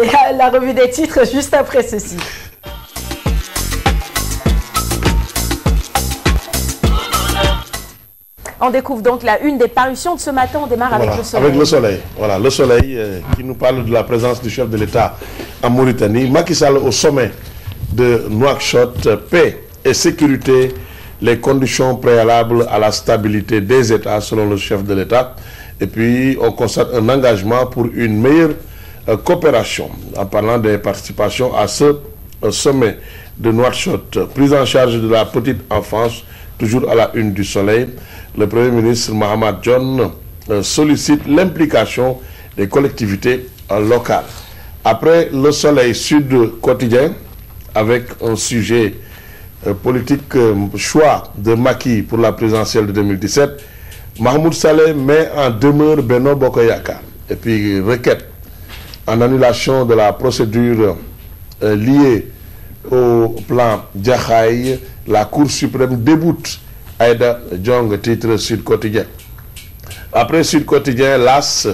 Et la revue des titres juste après ceci. On découvre donc la une des parutions de ce matin. On démarre avec le soleil. Avec le soleil. Voilà, le soleil qui nous parle de la présence du chef de l'État en Mauritanie. Macky Sall au sommet de Nouakchott, paix et sécurité, les conditions préalables à la stabilité des États selon le chef de l'État. Et puis on constate un engagement pour une meilleure coopération en parlant des participations à ce sommet de Nouakchott. Prise en charge de la petite enfance, toujours à la une du soleil. Le Premier ministre Mahamat John sollicite l'implication des collectivités locales. Après le soleil Sud Quotidien, avec un sujet politique, choix de Macky pour la présidentielle de 2017, Mahmoud Saleh met en demeure Benno Bokk Yakaar. Et puis requête en annulation de la procédure liée au plan Jaxaay, la Cour suprême déboute Aïda Diong, titre Sud Quotidien. Après Sud Quotidien, l'AS,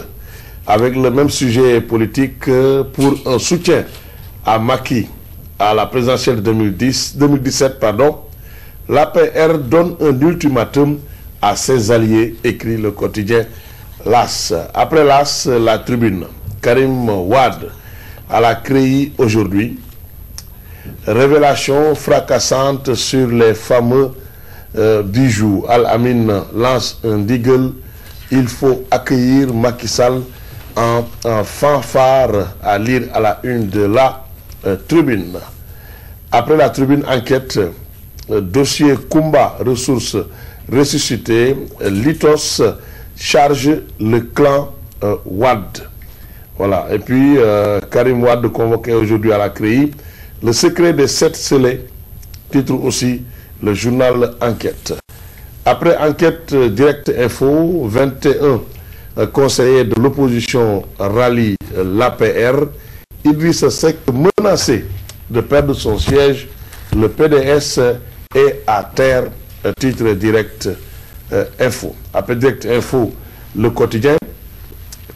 avec le même sujet politique pour un soutien à Macky à la présidentielle de 2017, l'APR donne un ultimatum à ses alliés, écrit le quotidien l'AS. Après l'AS, la Tribune. Karim Wade à la CREI aujourd'hui. Révélation fracassante sur les fameux bijoux. Al-Amin lance un deagle. Il faut accueillir Macky Sall en fanfare, à lire à la une de la Tribune. Après la Tribune, enquête, dossier Kumba, ressources ressuscitées, Litos charge le clan Wade. Voilà. Et puis, Karim Wade convoqué aujourd'hui à la CREI. Le secret des 7 scellés, titre aussi le journal Enquête. Après Enquête, Direct Info, 21 conseillers de l'opposition rallient l'APR. Idrissa Seck menacé de perdre son siège. Le PDS est à terre, titre Direct Info. Après Direct Info, le quotidien,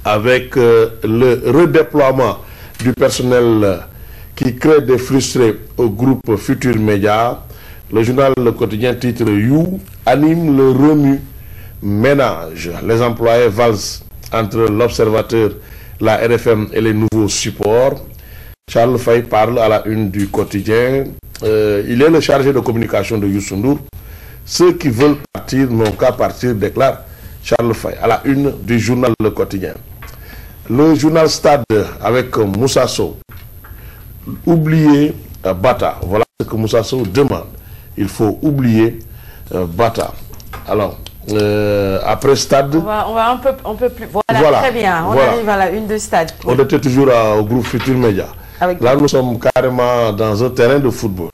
avec le redéploiement du personnel qui crée des frustrés au groupe Futur Média. Le journal Le Quotidien titre You anime le remue-ménage. Les employés valsent entre l'Observateur, la RFM et les nouveaux supports. Charles Faye parle à la une du quotidien. Il est le chargé de communication de Youssou Ndour. Ceux qui veulent partir n'ont qu'à partir, déclare Charles Faye à la une du journal Le Quotidien. Le journal Stade avec Moussa Sow. Oublier Bata. Voilà ce que Moussa Sow demande. Il faut oublier Bata. Alors, après Stade... On va un peu plus... Voilà, très bien. On arrive à la une de Stade. On était toujours au groupe Futur Média. Là, nous sommes carrément dans un terrain de football,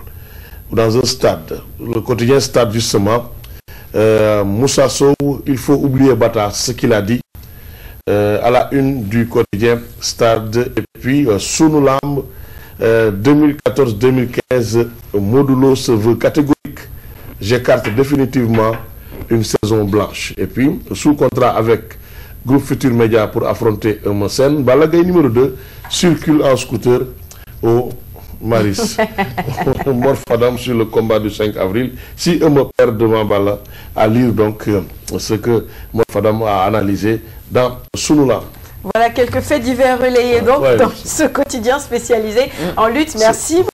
dans un stade. Le quotidien Stade, justement. Moussa Sow, il faut oublier Bata, ce qu'il a dit. À la une du quotidien Stade. Et puis, Sunulam, 2014-2015, Modulo se veut catégorique. J'écarte définitivement une saison blanche. Et puis, sous contrat avec Groupe Futur Média pour affronter Eumeu Sène, Balla Gaye numéro 2 circule en scooter au Maris. Mor Fadam sur le combat du 5 avril. Si Eumeu perd devant Balla, à lire donc ce que Mor Fadam a analysé dans Sunulam. Voilà quelques faits divers relayés donc dans ce quotidien spécialisé en lutte. Merci.